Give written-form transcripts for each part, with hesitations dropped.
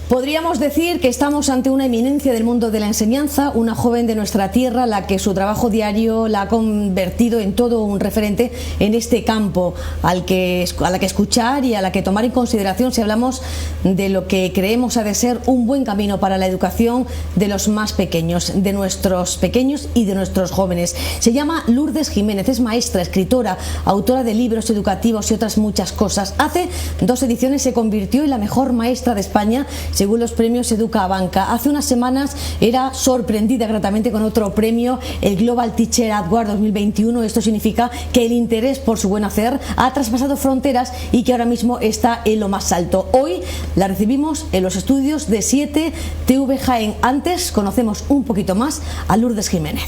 Podríamos decir que estamos ante una eminencia del mundo de la enseñanza, una joven de nuestra tierra, la que su trabajo diario la ha convertido en todo un referente en este campo, a la que escuchar y a la que tomar en consideración si hablamos de lo que creemos ha de ser un buen camino para la educación de los más pequeños, de nuestros pequeños y de nuestros jóvenes. Se llama Lourdes Jiménez, es maestra, escritora, autora de libros educativos y otras muchas cosas. Hace 2 ediciones se convirtió en la mejor maestra de España según los premios Educa Banca. Hace unas semanas era sorprendida gratamente con otro premio, el Global Teacher Award 2021. Esto significa que el interés por su buen hacer ha traspasado fronteras y que ahora mismo está en lo más alto. Hoy la recibimos en los estudios de 7TV Jaén. Antes conocemos un poquito más a Lourdes Jiménez.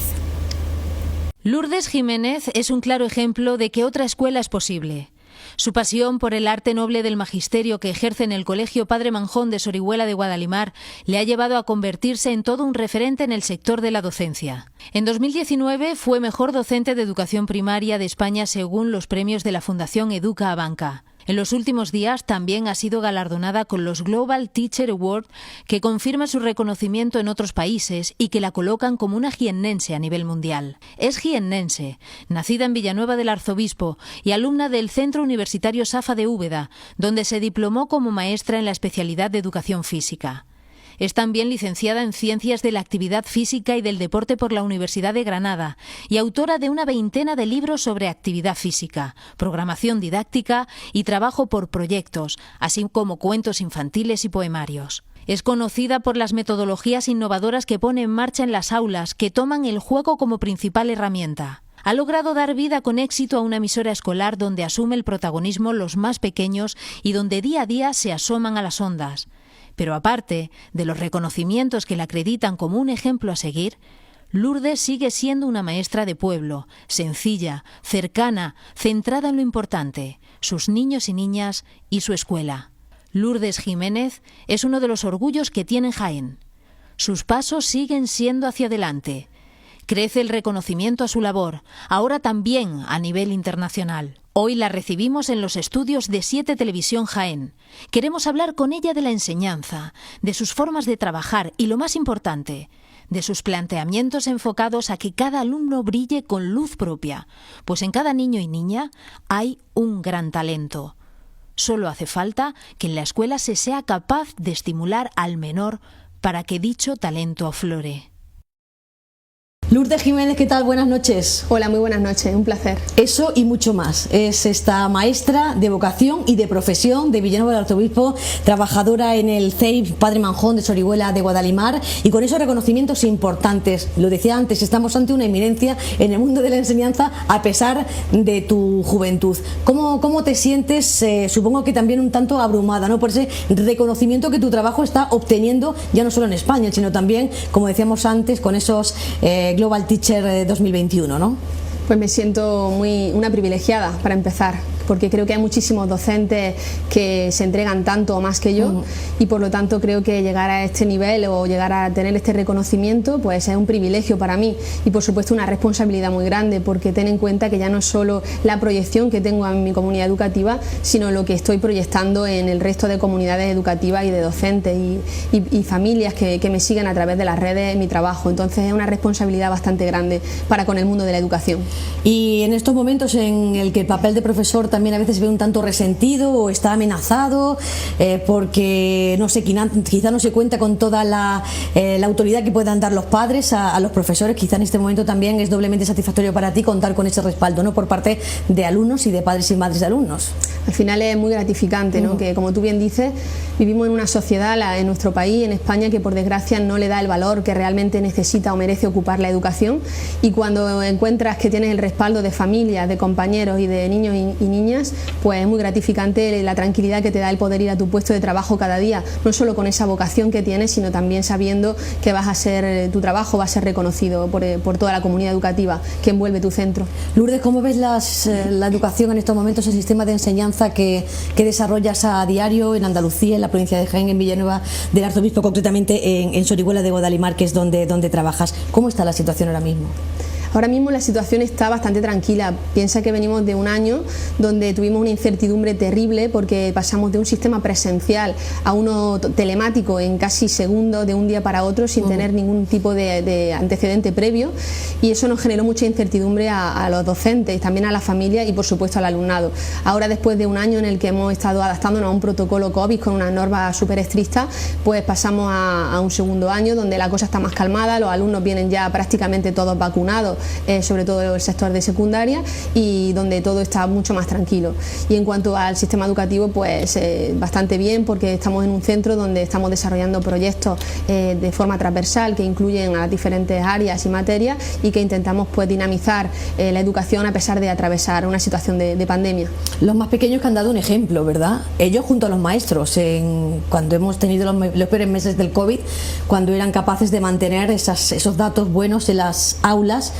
Lourdes Jiménez es un claro ejemplo de que otra escuela es posible. Su pasión por el arte noble del magisterio que ejerce en el Colegio Padre Manjón de Sorihuela de Guadalimar le ha llevado a convertirse en todo un referente en el sector de la docencia. En 2019 fue mejor docente de educación primaria de España según los premios de la Fundación Educa Banca. En los últimos días también ha sido galardonada con los Global Teacher Award, que confirma su reconocimiento en otros países y que la colocan como una jiennense a nivel mundial. Es jiennense, nacida en Villanueva del Arzobispo y alumna del Centro Universitario Safa de Úbeda, donde se diplomó como maestra en la especialidad de Educación Física. Es también licenciada en Ciencias de la Actividad Física y del Deporte por la Universidad de Granada y autora de una veintena de libros sobre actividad física, programación didáctica y trabajo por proyectos, así como cuentos infantiles y poemarios. Es conocida por las metodologías innovadoras que pone en marcha en las aulas, que toman el juego como principal herramienta. Ha logrado dar vida con éxito a una emisora escolar donde asume el protagonismo los más pequeños y donde día a día se asoman a las ondas. Pero aparte de los reconocimientos que la acreditan como un ejemplo a seguir, Lourdes sigue siendo una maestra de pueblo, sencilla, cercana, centrada en lo importante, sus niños y niñas y su escuela. Lourdes Jiménez es uno de los orgullos que tiene Jaén. Sus pasos siguen siendo hacia adelante. Crece el reconocimiento a su labor, ahora también a nivel internacional. Hoy la recibimos en los estudios de 7 Televisión Jaén. Queremos hablar con ella de la enseñanza, de sus formas de trabajar y, lo más importante, de sus planteamientos enfocados a que cada alumno brille con luz propia, pues en cada niño y niña hay un gran talento. Solo hace falta que en la escuela se sea capaz de estimular al menor para que dicho talento aflore. Lourdes Jiménez, ¿qué tal? Buenas noches. Hola, muy buenas noches, un placer. Eso y mucho más. Es esta maestra de vocación y de profesión de Villanueva del Arzobispo, trabajadora en el CEIP Padre Manjón de Sorihuela de Guadalimar y con esos reconocimientos importantes. Lo decía antes, estamos ante una eminencia en el mundo de la enseñanza a pesar de tu juventud. ¿Cómo te sientes? Supongo que también un tanto abrumada, ¿no? Por ese reconocimiento que tu trabajo está obteniendo ya no solo en España, sino también, como decíamos antes, con esos Global Teacher 2021, ¿no? Pues me siento una privilegiada para empezar, porque creo que hay muchísimos docentes que se entregan tanto o más que yo y por lo tanto creo que llegar a este nivel o llegar a tener este reconocimiento pues es un privilegio para mí y por supuesto una responsabilidad muy grande, porque ten en cuenta que ya no es solo la proyección que tengo en mi comunidad educativa, sino lo que estoy proyectando en el resto de comunidades educativas y de docentes y familias que me siguen a través de las redes en mi trabajo. Entonces es una responsabilidad bastante grande para con el mundo de la educación. Y en estos momentos en el que el papel de profesor también a veces se ve un tanto resentido o está amenazado porque no sé, quizá no se cuenta con toda la autoridad que puedan dar los padres a los profesores, quizá en este momento también es doblemente satisfactorio para ti contar con ese respaldo, ¿no? Por parte de alumnos y de padres y madres de alumnos. Al final es muy gratificante, ¿no? Que como tú bien dices, vivimos en una sociedad en nuestro país, en España, que por desgracia no le da el valor que realmente necesita o merece ocupar la educación, y cuando encuentras que tienes el respaldo de familias, de compañeros y de niños y niñas, pues es muy gratificante la tranquilidad que te da el poder ir a tu puesto de trabajo cada día, no solo con esa vocación que tienes, sino también sabiendo que tu trabajo va a ser reconocido por toda la comunidad educativa que envuelve tu centro. Lourdes, ¿cómo ves la educación en estos momentos, el sistema de enseñanza que desarrollas a diario en Andalucía, en la provincia de Jaén, en Villanueva del Arzobispo, concretamente en Sorihuela de Guadalimar, que es donde trabajas? ¿Cómo está la situación ahora mismo? Ahora mismo la situación está bastante tranquila. Piensa que venimos de un año donde tuvimos una incertidumbre terrible porque pasamos de un sistema presencial a uno telemático en casi segundos, de un día para otro, sin tener ningún tipo de antecedente previo, y eso nos generó mucha incertidumbre a los docentes, también a la familia y por supuesto al alumnado. Ahora, después de un año en el que hemos estado adaptándonos a un protocolo COVID con unas normas súper estrictas, pues pasamos a un segundo año donde la cosa está más calmada, los alumnos vienen ya prácticamente todos vacunados, sobre todo el sector de secundaria, y donde todo está mucho más tranquilo. Y en cuanto al sistema educativo, pues bastante bien, porque estamos en un centro donde estamos desarrollando proyectos de forma transversal que incluyen a las diferentes áreas y materias, y que intentamos pues dinamizar la educación a pesar de atravesar una situación de pandemia. Los más pequeños que han dado un ejemplo, ¿verdad? Ellos junto a los maestros, cuando hemos tenido los peores meses del COVID, cuando eran capaces de mantener esos datos buenos en las aulas,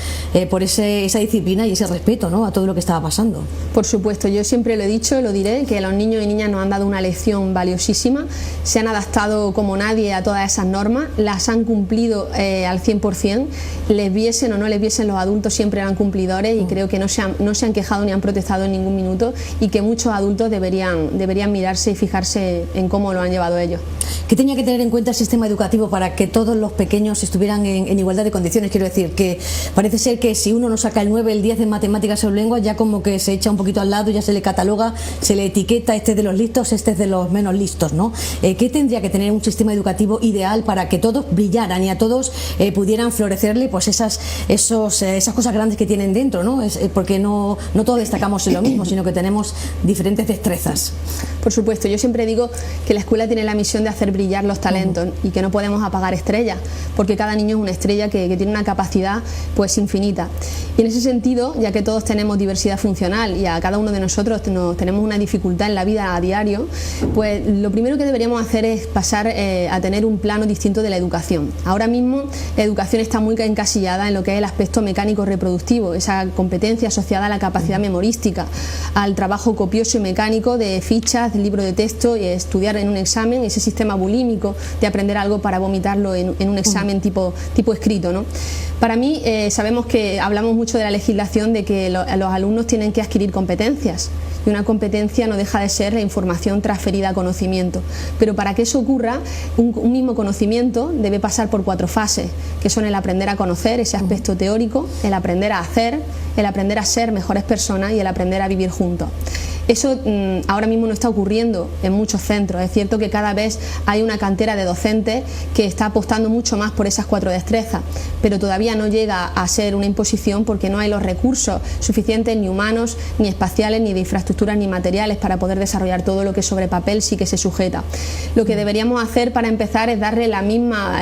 por esa disciplina y ese respeto, ¿no?, a todo lo que estaba pasando. Por supuesto, yo siempre lo he dicho, lo diré, que los niños y niñas nos han dado una lección valiosísima, se han adaptado como nadie a todas esas normas, las han cumplido al 100%, les viesen o no les viesen los adultos, siempre eran cumplidores, y creo que no se han quejado ni han protestado en ningún minuto, y que muchos adultos deberían mirarse y fijarse en cómo lo han llevado ellos. ¿Qué tenía que tener en cuenta el sistema educativo para que todos los pequeños estuvieran en igualdad de condiciones? Quiero decir, que parece ser que si uno no saca el 9, el 10 en matemáticas o lenguas, ya como que se echa un poquito al lado, ya se le cataloga, se le etiqueta, este es de los listos, este es de los menos listos, ¿no? ¿Qué tendría que tener un sistema educativo ideal para que todos brillaran y a todos pudieran florecerle pues esas cosas grandes que tienen dentro, ¿no? Porque no todos destacamos en lo mismo, sino que tenemos diferentes destrezas. Por supuesto, yo siempre digo que la escuela tiene la misión de hacer brillar los talentos y que no podemos apagar estrellas, porque cada niño es una estrella que tiene una capacidad pues infinita. Y en ese sentido, ya que todos tenemos diversidad funcional y a cada uno de nosotros tenemos una dificultad en la vida a diario, pues lo primero que deberíamos hacer es pasar a tener un plano distinto de la educación. Ahora mismo la educación está muy encasillada en lo que es el aspecto mecánico reproductivo, esa competencia asociada a la capacidad memorística, al trabajo copioso y mecánico de fichas, de libro de texto, y estudiar en un examen, ese sistema bulímico de aprender algo para vomitarlo en un examen tipo escrito, ¿no? Para mí, sabemos que hablamos mucho de la legislación, de que los alumnos tienen que adquirir competencias, y una competencia no deja de ser la información transferida a conocimiento, pero para que eso ocurra, un mismo conocimiento debe pasar por 4 fases, que son el aprender a conocer, ese aspecto teórico, el aprender a hacer, el aprender a ser mejores personas y el aprender a vivir juntos. Eso ahora mismo no está ocurriendo en muchos centros. Es cierto que cada vez hay una cantera de docentes que está apostando mucho más por esas 4 destrezas, pero todavía no llega a ser una imposición porque no hay los recursos suficientes, ni humanos, ni espaciales, ni de infraestructuras, ni materiales para poder desarrollar todo lo que sobre papel sí que se sujeta. Lo que deberíamos hacer para empezar es darle la misma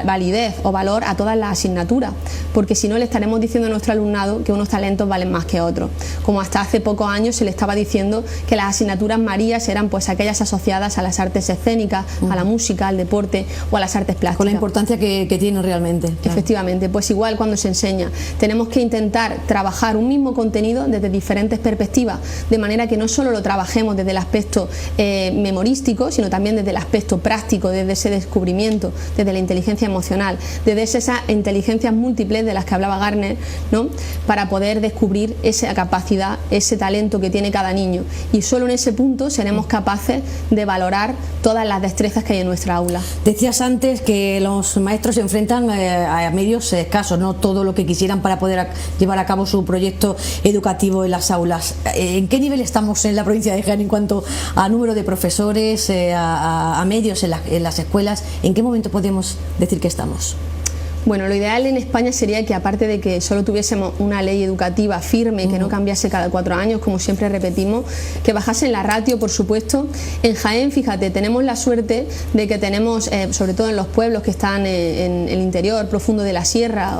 validez o valor a todas las asignaturas, porque si no le estaremos diciendo a nuestro alumnado que unos talentos valen más que otros, como hasta hace pocos años se le estaba diciendo que las asignaturas Marías eran pues aquellas asociadas a las artes escénicas, a la música, al deporte o a las artes plásticas. Con la importancia que tiene realmente. Claro. Efectivamente, pues igual cuando se enseña, tenemos que intentar trabajar un mismo contenido desde diferentes perspectivas, de manera que no solo lo trabajemos desde el aspecto memorístico, sino también desde el aspecto práctico, desde ese descubrimiento, desde la inteligencia emocional, desde esas inteligencias múltiples de las que hablaba Gardner, ¿no?, para poder descubrir esa capacidad, ese talento que tiene cada niño. Y solo en ese punto seremos capaces de valorar todas las destrezas que hay en nuestra aula. Decías antes que los maestros se enfrentan a medios escasos, no todo lo que quisieran para poder llevar a cabo su proyecto educativo en las aulas. ¿En qué nivel estamos en la provincia de Jaén en cuanto a número de profesores, a medios en las escuelas? ¿En qué momento podemos decir que estamos? Bueno, lo ideal en España sería que, aparte de que solo tuviésemos una ley educativa firme, que no cambiase cada 4 años, como siempre repetimos, que bajasen la ratio, por supuesto. En Jaén, fíjate, tenemos la suerte de que tenemos, sobre todo en los pueblos que están en el interior profundo de la sierra,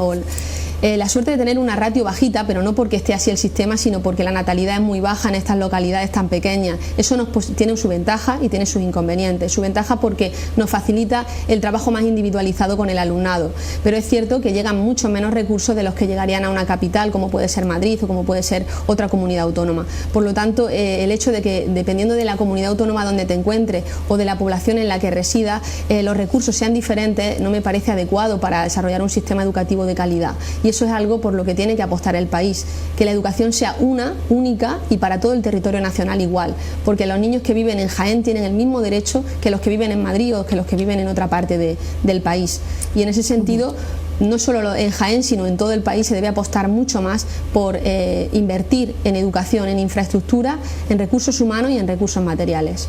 la suerte de tener una ratio bajita, pero no porque esté así el sistema, sino porque la natalidad es muy baja en estas localidades tan pequeñas. Eso tiene su ventaja y tiene sus inconvenientes. Su ventaja porque nos facilita el trabajo más individualizado con el alumnado, pero es cierto que llegan mucho menos recursos de los que llegarían a una capital, como puede ser Madrid o como puede ser otra comunidad autónoma. Por lo tanto, el hecho de que, dependiendo de la comunidad autónoma donde te encuentres o de la población en la que residas, los recursos sean diferentes, no me parece adecuado para desarrollar un sistema educativo de calidad. Y eso es algo por lo que tiene que apostar el país, que la educación sea única y para todo el territorio nacional igual, porque los niños que viven en Jaén tienen el mismo derecho que los que viven en Madrid o que los que viven en otra parte del país, y en ese sentido no solo en Jaén, sino en todo el país se debe apostar mucho más por invertir en educación, en infraestructura, en recursos humanos y en recursos materiales.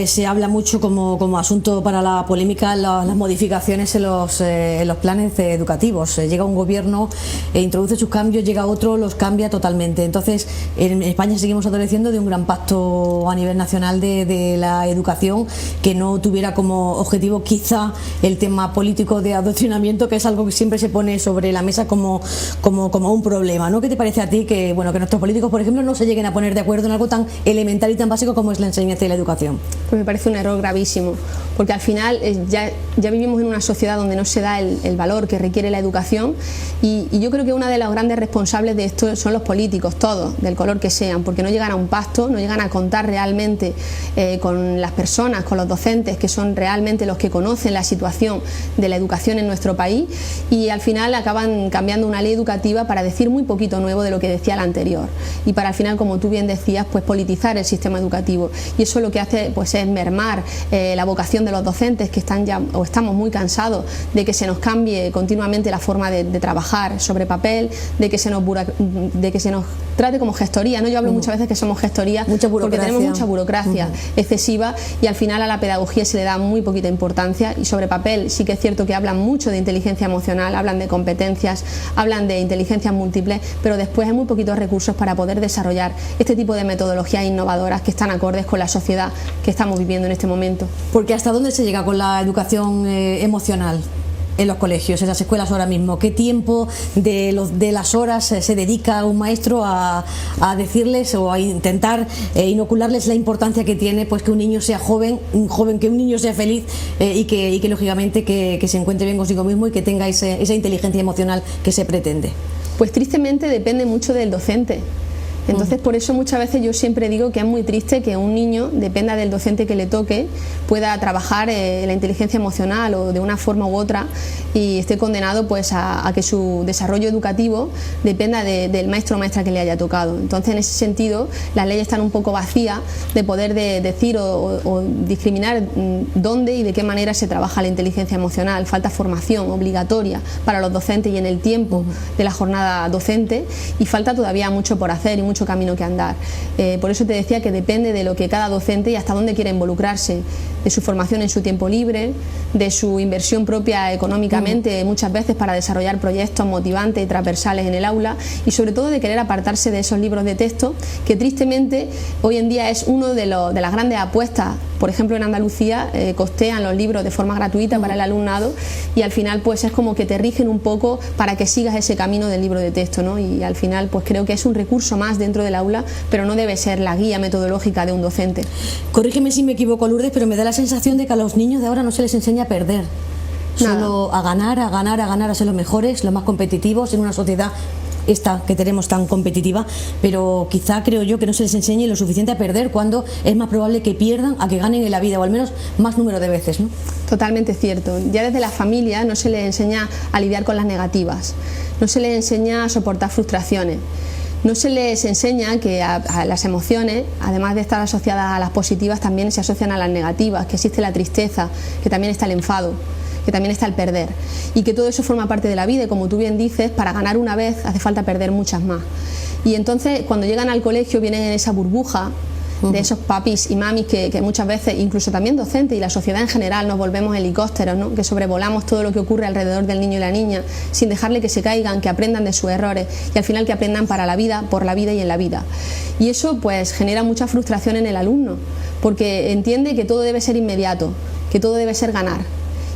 Se habla mucho como asunto para la polémica las modificaciones en los planes educativos. Llega un gobierno, introduce sus cambios, llega otro, los cambia totalmente. Entonces, en España seguimos adoleciendo de un gran pacto a nivel nacional de la educación que no tuviera como objetivo quizá el tema político de adoctrinamiento, que es algo que siempre se pone sobre la mesa como un problema, ¿no? ¿Qué te parece a ti que nuestros políticos, por ejemplo, no se lleguen a poner de acuerdo en algo tan elemental y tan básico como es la enseñanza y la educación? Pues me parece un error gravísimo, porque al final ya vivimos en una sociedad donde no se da el valor que requiere la educación, y yo creo que una de las grandes responsables de esto son los políticos, todos, del color que sean, porque no llegan a un pacto, no llegan a contar realmente con las personas, con los docentes, que son realmente los que conocen la situación de la educación en nuestro país, y al final acaban cambiando una ley educativa para decir muy poquito nuevo de lo que decía la anterior, y para al final, como tú bien decías, pues politizar el sistema educativo, y eso lo que hace pues es mermar la vocación de los docentes, que estamos muy cansados de que se nos cambie continuamente la forma de trabajar sobre papel, de que se nos trate como gestoría, ¿no? Yo hablo muchas veces que somos gestoría porque tenemos mucha burocracia excesiva, y al final a la pedagogía se le da muy poquita importancia, y sobre papel sí que es cierto que hablan mucho de inteligencia emocional, hablan de competencias, hablan de inteligencias múltiples, pero después hay muy poquitos recursos para poder desarrollar este tipo de metodologías innovadoras que están acordes con la sociedad que estamos viviendo en este momento. Porque ¿hasta dónde se llega con la educación emocional en los colegios, en las escuelas ahora mismo? ¿Qué tiempo de las horas se dedica un maestro a decirles o a intentar inocularles la importancia que tiene pues que un niño sea joven, que un niño sea feliz y que lógicamente que se encuentre bien consigo mismo y que tenga esa inteligencia emocional que se pretende? Pues tristemente depende mucho del docente. Entonces, por eso muchas veces yo siempre digo que es muy triste que un niño, dependa del docente que le toque, pueda trabajar la inteligencia emocional o de una forma u otra, y esté condenado pues a que su desarrollo educativo dependa del maestro o maestra que le haya tocado. Entonces, en ese sentido, las leyes están un poco vacías de poder decir o discriminar dónde y de qué manera se trabaja la inteligencia emocional. Falta formación obligatoria para los docentes y en el tiempo de la jornada docente, y falta todavía mucho por hacer y mucho camino que andar. Por eso te decía que depende de lo que cada docente y hasta dónde quiere involucrarse, de su formación en su tiempo libre, de su inversión propia económicamente, muchas veces para desarrollar proyectos motivantes y transversales en el aula, y sobre todo de querer apartarse de esos libros de texto que tristemente hoy en día es uno de las grandes apuestas. Por ejemplo, en Andalucía costean los libros de forma gratuita para el alumnado, y al final pues es como que te rigen un poco para que sigas ese camino del libro de texto, ¿no? Y al final pues creo que es un recurso más dentro del aula, pero no debe ser la guía metodológica de un docente. Corrígeme si me equivoco, Lourdes, pero me da la sensación de que a los niños de ahora no se les enseña a perder, solo a ganar, a ser los mejores, los más competitivos en una sociedad esta que tenemos tan competitiva, pero quizá creo yo que no se les enseñe lo suficiente a perder, cuando es más probable que pierdan a que ganen en la vida, o al menos más número de veces, ¿no? Totalmente cierto. Ya desde la familia no se les enseña a lidiar con las negativas, no se les enseña a soportar frustraciones, no se les enseña que a las emociones, además de estar asociadas a las positivas, también se asocian a las negativas, que existe la tristeza, que también está el enfado, que también está el perder, y que todo eso forma parte de la vida, y como tú bien dices, para ganar una vez hace falta perder muchas más. Y entonces cuando llegan al colegio vienen en esa burbuja de esos papis y mamis que muchas veces, incluso también docentes y la sociedad en general, nos volvemos helicópteros, ¿no? Que sobrevolamos todo lo que ocurre alrededor del niño y la niña sin dejarle que se caigan, que aprendan de sus errores, y al final que aprendan para la vida, por la vida y en la vida. Y eso pues genera mucha frustración en el alumno, porque entiende que todo debe ser inmediato, que todo debe ser ganar,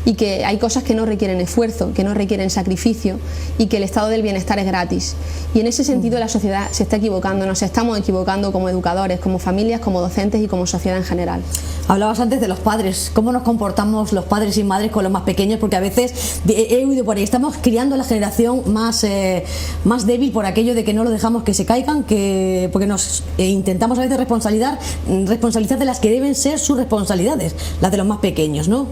y que hay cosas que no requieren esfuerzo, que no requieren sacrificio, y que el estado del bienestar es gratis. Y en ese sentido la sociedad se está equivocando, nos estamos equivocando como educadores, como familias, como docentes y como sociedad en general. Hablabas antes de los padres, ¿cómo nos comportamos los padres y madres con los más pequeños? Porque a veces, he oído por ahí, estamos criando a la generación más débil por aquello de que no lo dejamos que se caigan, porque nos intentamos a veces responsabilizar de las que deben ser sus responsabilidades, las de los más pequeños, ¿no?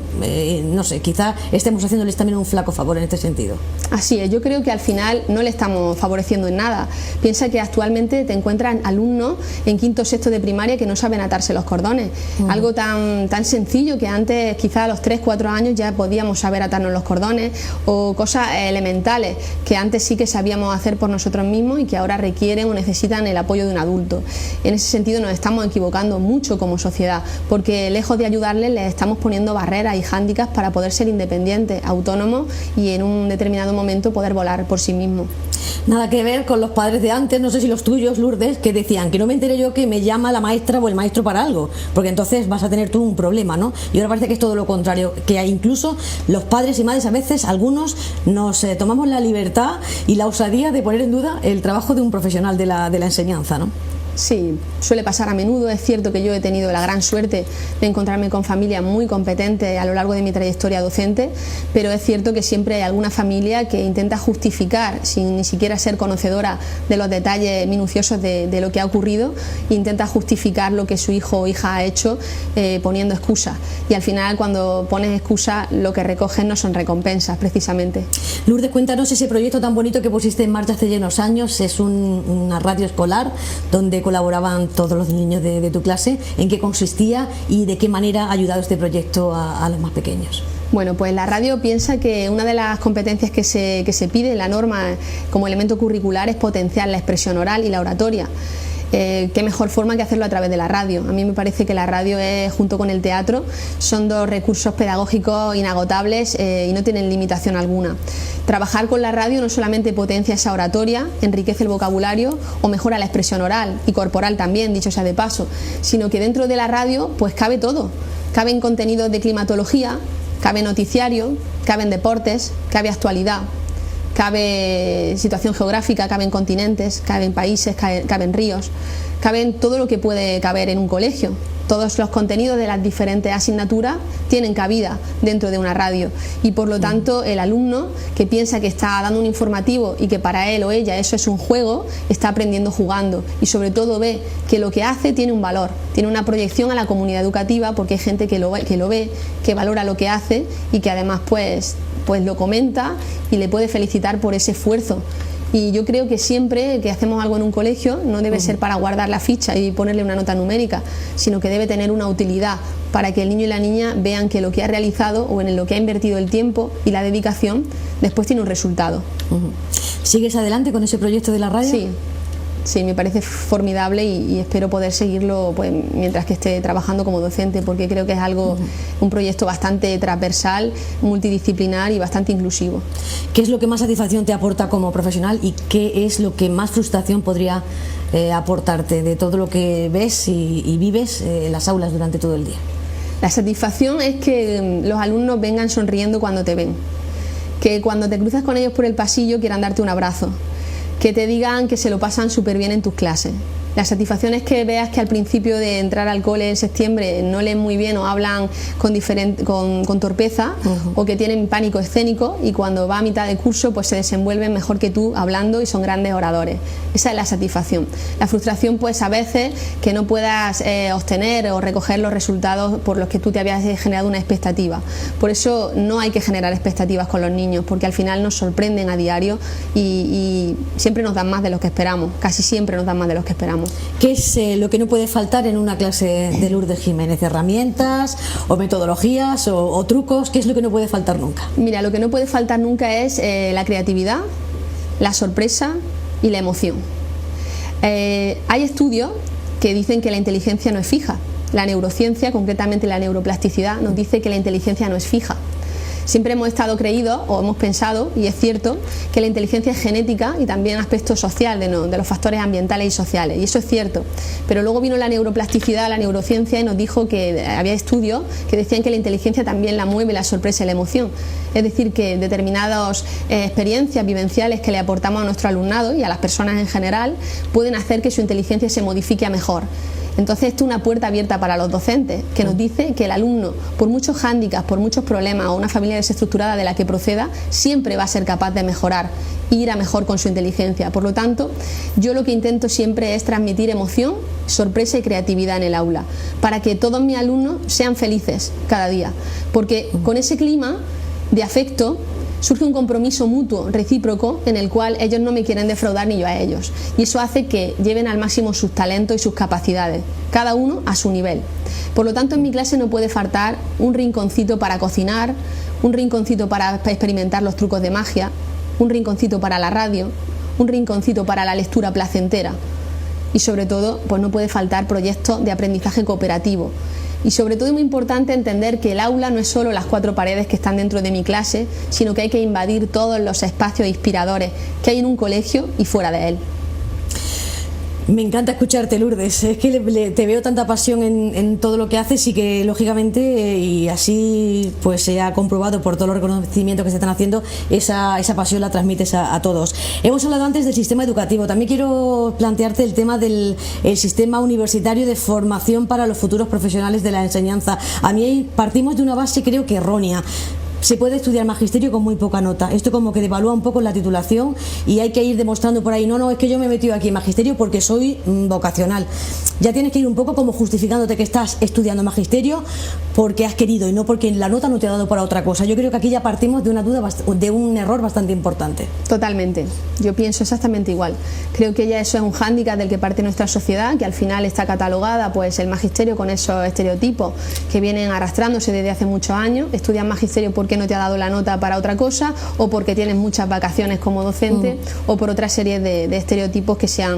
No sé, quizá estemos haciéndoles también un flaco favor en este sentido. Así es, yo creo que al final no le estamos favoreciendo en nada. Piensa que actualmente te encuentran alumnos en quinto o sexto de primaria que no saben atarse los cordones. Algo tan sencillo que antes, quizá a los 3-4 años ya podíamos saber atarnos los cordones, o cosas elementales que antes sí que sabíamos hacer por nosotros mismos y que ahora requieren o necesitan el apoyo de un adulto. En ese sentido nos estamos equivocando mucho como sociedad, porque lejos de ayudarles les estamos poniendo barreras y hándicaps para poder ser independientes, autónomos y en un determinado momento poder volar por sí mismos. Nada que ver con los padres de antes, no sé si los tuyos, Lourdes, que decían que no me enteré yo que me llama la maestra o el maestro para algo, porque entonces vas a tener tú un problema, ¿no? Y ahora parece que es todo lo contrario, que incluso los padres y madres a veces, algunos, nos tomamos la libertad y la osadía de poner en duda el trabajo de un profesional de la enseñanza, ¿no? Sí, suele pasar a menudo. Es cierto que yo he tenido la gran suerte de encontrarme con familias muy competentes a lo largo de mi trayectoria docente, pero es cierto que siempre hay alguna familia que intenta justificar, sin ni siquiera ser conocedora de los detalles minuciosos de lo que ha ocurrido, intenta justificar lo que su hijo o hija ha hecho poniendo excusas, y al final cuando pones excusas lo que recoges no son recompensas precisamente. Lourdes, cuéntanos ese proyecto tan bonito que pusiste en marcha hace ya unos años. Es una radio escolar donde colaboraban todos los niños de tu clase. ¿En qué consistía y de qué manera ha ayudado este proyecto a los más pequeños? Bueno, pues la radio piensa que una de las competencias que se pide en la norma como elemento curricular es potenciar la expresión oral y la oratoria. Qué mejor forma que hacerlo a través de la radio. A mí me parece que la radio junto con el teatro son dos recursos pedagógicos inagotables y no tienen limitación alguna. Trabajar con la radio no solamente potencia esa oratoria, enriquece el vocabulario o mejora la expresión oral y corporal también, dicho sea de paso, sino que dentro de la radio pues cabe todo. Caben contenidos de climatología, cabe noticiario, caben deportes, cabe actualidad, cabe situación geográfica, caben continentes, caben países, caben ríos, caben todo lo que puede caber en un colegio. Todos los contenidos de las diferentes asignaturas tienen cabida dentro de una radio, y por lo tanto el alumno que piensa que está dando un informativo y que para él o ella eso es un juego, está aprendiendo jugando, y sobre todo ve que lo que hace tiene un valor, tiene una proyección a la comunidad educativa, porque hay gente que lo ve, que valora lo que hace y que además pues lo comenta y le puede felicitar por ese esfuerzo. Y yo creo que siempre que hacemos algo en un colegio no debe ser para guardar la ficha y ponerle una nota numérica, sino que debe tener una utilidad para que el niño y la niña vean que lo que ha realizado o en lo que ha invertido el tiempo y la dedicación después tiene un resultado. ¿Sigues adelante con ese proyecto de la radio? Sí, me parece formidable y espero poder seguirlo pues, mientras que esté trabajando como docente, porque creo que es un proyecto bastante transversal, multidisciplinar y bastante inclusivo. ¿Qué es lo que más satisfacción te aporta como profesional y qué es lo que más frustración podría aportarte de todo lo que ves y vives en las aulas durante todo el día? La satisfacción es que los alumnos vengan sonriendo cuando te ven, que cuando te cruzas con ellos por el pasillo quieran darte un abrazo, que te digan que se lo pasan súper bien en tus clases. La satisfacción es que veas que al principio de entrar al cole en septiembre no leen muy bien o hablan con torpeza, o que tienen pánico escénico, y cuando va a mitad de curso pues se desenvuelven mejor que tú hablando y son grandes oradores. Esa es la satisfacción. La frustración pues a veces que no puedas obtener o recoger los resultados por los que tú te habías generado una expectativa. Por eso no hay que generar expectativas con los niños, porque al final nos sorprenden a diario y siempre nos dan más de lo que esperamos, casi siempre nos dan más de lo que esperamos. ¿Qué es lo que no puede faltar en una clase de Lourdes Jiménez? ¿Herramientas o metodologías o trucos? ¿Qué es lo que no puede faltar nunca? Mira, lo que no puede faltar nunca es la creatividad, la sorpresa y la emoción. Hay estudios que dicen que la inteligencia no es fija. La neurociencia, concretamente la neuroplasticidad, nos dice que la inteligencia no es fija. Siempre hemos estado creídos o hemos pensado, y es cierto, que la inteligencia es genética y también aspecto social de los factores ambientales y sociales, y eso es cierto, pero luego vino la neuroplasticidad, la neurociencia, y nos dijo que había estudios que decían que la inteligencia también la mueve la sorpresa y la emoción, es decir, que determinadas experiencias vivenciales que le aportamos a nuestro alumnado y a las personas en general pueden hacer que su inteligencia se modifique a mejor. Entonces esto es una puerta abierta para los docentes, que nos dice que el alumno, por muchos hándicaps, por muchos problemas o una familia desestructurada de la que proceda, siempre va a ser capaz de mejorar e ir a mejor con su inteligencia. Por lo tanto, yo lo que intento siempre es transmitir emoción, sorpresa y creatividad en el aula, para que todos mis alumnos sean felices cada día, porque con ese clima de afecto, surge un compromiso mutuo, recíproco, en el cual ellos no me quieren defraudar ni yo a ellos. Y eso hace que lleven al máximo sus talentos y sus capacidades, cada uno a su nivel. Por lo tanto, en mi clase no puede faltar un rinconcito para cocinar, un rinconcito para experimentar los trucos de magia, un rinconcito para la radio, un rinconcito para la lectura placentera. Y sobre todo, pues no puede faltar proyectos de aprendizaje cooperativo. Y sobre todo es muy importante entender que el aula no es solo las 4 paredes que están dentro de mi clase, sino que hay que invadir todos los espacios inspiradores que hay en un colegio y fuera de él. Me encanta escucharte, Lourdes. Es que te veo tanta pasión en todo lo que haces y que lógicamente, y así pues se ha comprobado por todos los reconocimientos que se están haciendo, esa pasión la transmites a todos. Hemos hablado antes del sistema educativo. También quiero plantearte el tema del sistema universitario de formación para los futuros profesionales de la enseñanza. A mí partimos de una base, creo que errónea. Se puede estudiar magisterio con muy poca nota. Esto como que devalúa un poco la titulación y hay que ir demostrando por ahí, no, es que yo me he metido aquí en magisterio porque soy vocacional. Ya tienes que ir un poco como justificándote que estás estudiando magisterio porque has querido y no porque la nota no te ha dado para otra cosa. Yo creo que aquí ya partimos de una duda, de un error bastante importante. Totalmente. Yo pienso exactamente igual. Creo que ya eso es un hándicap del que parte nuestra sociedad, que al final está catalogada pues el magisterio con esos estereotipos que vienen arrastrándose desde hace muchos años. Estudian magisterio porque no te ha dado la nota para otra cosa, o porque tienes muchas vacaciones como docente, o por otra serie de estereotipos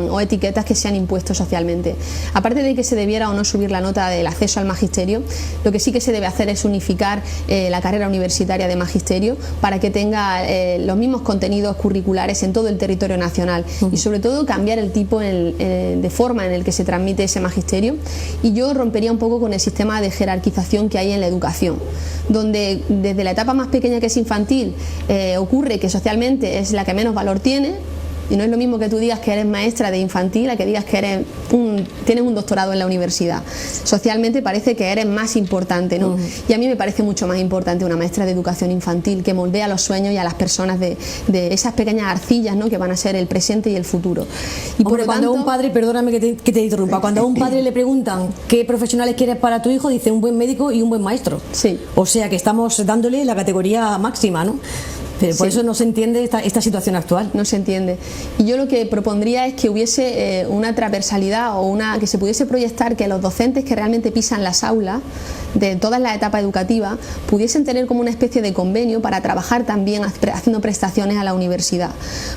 o etiquetas que se han impuesto socialmente. Aparte de que se debiera o no subir la nota del acceso al magisterio, lo que sí que se debe hacer es unificar la carrera universitaria de magisterio para que tenga los mismos contenidos curriculares en todo el territorio nacional y sobre todo cambiar el tipo de forma en el que se transmite ese magisterio. Y yo rompería un poco con el sistema de jerarquización que hay en la educación, donde desde la etapa más pequeña, que es infantil, ocurre que socialmente es la que menos valor tiene. Y no es lo mismo que tú digas que eres maestra de infantil a que digas que tienes un doctorado en la universidad. Socialmente parece que eres más importante, ¿no? Y a mí me parece mucho más importante una maestra de educación infantil que moldea los sueños y a las personas de esas pequeñas arcillas, ¿no?, que van a ser el presente y el futuro. Y hombre, cuando un padre, perdóname que te interrumpa, cuando a un padre le preguntan qué profesionales quieres para tu hijo, dice un buen médico y un buen maestro. Sí. O sea que estamos dándole la categoría máxima, ¿no? Por eso no se entiende esta situación actual. No se entiende. Y yo lo que propondría es que hubiese una transversalidad o que se pudiese proyectar que los docentes que realmente pisan las aulas de todas las etapas educativas pudiesen tener como una especie de convenio para trabajar también haciendo prestaciones a la universidad.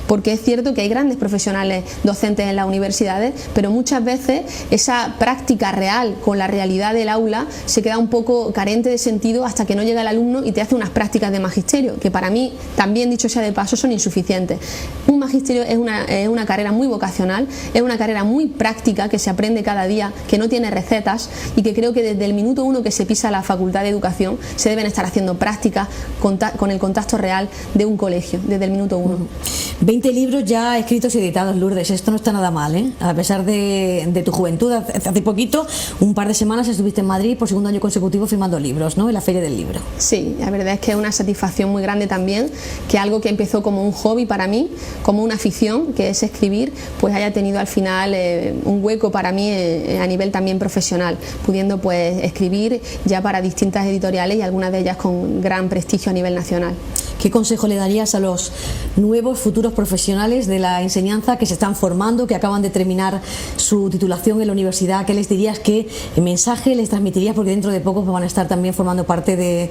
Porque es cierto que hay grandes profesionales docentes en las universidades, pero muchas veces esa práctica real con la realidad del aula se queda un poco carente de sentido hasta que no llega el alumno y te hace unas prácticas de magisterio, que para mí, también dicho sea de paso, son insuficientes. Un magisterio es una carrera muy vocacional, es una carrera muy práctica que se aprende cada día, que no tiene recetas y que creo que desde el minuto 1 que se pisa la facultad de educación se deben estar haciendo prácticas con el contacto real de un colegio, desde el minuto 1. 20 libros ya escritos y editados, Lourdes, esto no está nada mal, ¿eh? A pesar de tu juventud, hace poquito, un par de semanas estuviste en Madrid por segundo año consecutivo firmando libros, ¿no?, en la Feria del Libro. Sí, la verdad es que es una satisfacción muy grande también que algo que empezó como un hobby para mí, como una afición, que es escribir, pues haya tenido al final un hueco para mí a nivel también profesional, pudiendo pues escribir ya para distintas editoriales y algunas de ellas con gran prestigio a nivel nacional. ¿Qué consejo le darías a los nuevos futuros profesionales de la enseñanza que se están formando, que acaban de terminar su titulación en la universidad? ¿Qué les dirías, qué mensaje les transmitirías? Porque dentro de poco van a estar también formando parte de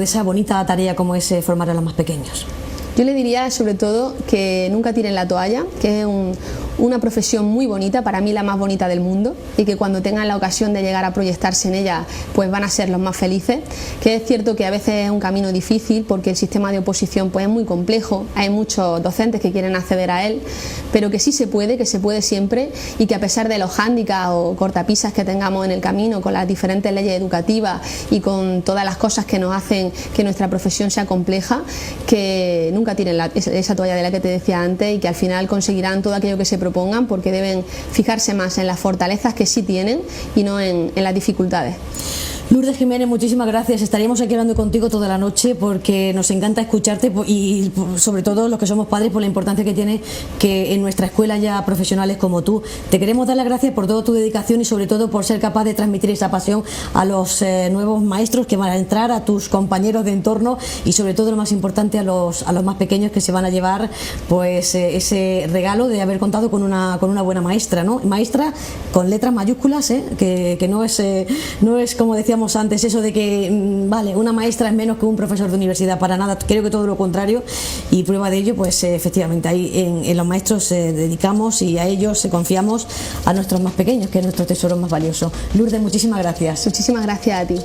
esa bonita tarea como es formar a los más pequeños. Yo le diría sobre todo que nunca tiren la toalla, que es una profesión muy bonita, para mí la más bonita del mundo, y que cuando tengan la ocasión de llegar a proyectarse en ella pues van a ser los más felices, que es cierto que a veces es un camino difícil porque el sistema de oposición pues es muy complejo, hay muchos docentes que quieren acceder a él, pero que sí se puede, que se puede siempre, y que a pesar de los hándicaps o cortapisas que tengamos en el camino con las diferentes leyes educativas y con todas las cosas que nos hacen que nuestra profesión sea compleja, que nunca tiren esa toalla de la que te decía antes y que al final conseguirán todo aquello que se propongan, porque deben fijarse más en las fortalezas que sí tienen y no en las dificultades. Lourdes Jiménez, muchísimas gracias. Estaríamos aquí hablando contigo toda la noche porque nos encanta escucharte y sobre todo los que somos padres por la importancia que tiene que en nuestra escuela haya profesionales como tú. Te queremos dar las gracias por toda tu dedicación y sobre todo por ser capaz de transmitir esa pasión a los nuevos maestros que van a entrar, a tus compañeros de entorno y sobre todo lo más importante a los más pequeños que se van a llevar pues ese regalo de haber contado con una buena maestra, ¿no? Maestra con letras mayúsculas, que no es como decíamos antes eso de que vale, una maestra es menos que un profesor de universidad, para nada, creo que todo lo contrario, y prueba de ello pues efectivamente ahí en los maestros dedicamos y a ellos confiamos a nuestros más pequeños, que es nuestro tesoro más valioso. Lourdes, muchísimas gracias. Muchísimas gracias a ti.